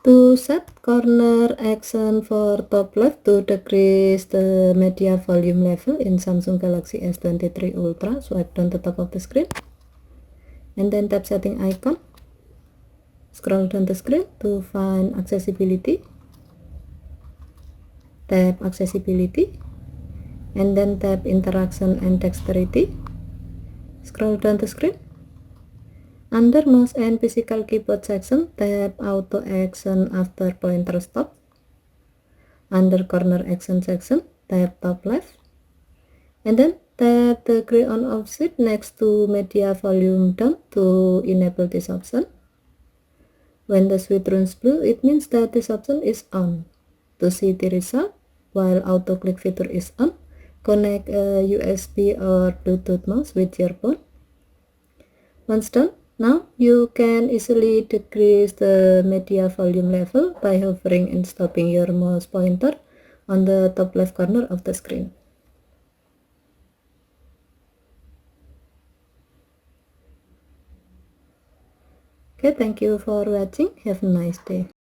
To set corner action for top left to decrease the media volume level in Samsung Galaxy S23 Ultra, swipe down the top of the screen and then tap setting icon. Scroll down the screen to find accessibility. Tap accessibility and then tap interaction and dexterity. Scroll down the screen. Under mouse and physical keyboard section, tap auto action after pointer stop. Under corner action section, tap top left and then tap the gray on off switch next to media volume down to enable this option. When the switch turns blue, it means that this option is on. To see the result, while auto click feature is on, connect a USB or Bluetooth mouse with your phone. Once done, now you can easily decrease the media volume level by hovering and stopping your mouse pointer on the top left corner of the screen. Okay, thank you for watching. Have a nice day.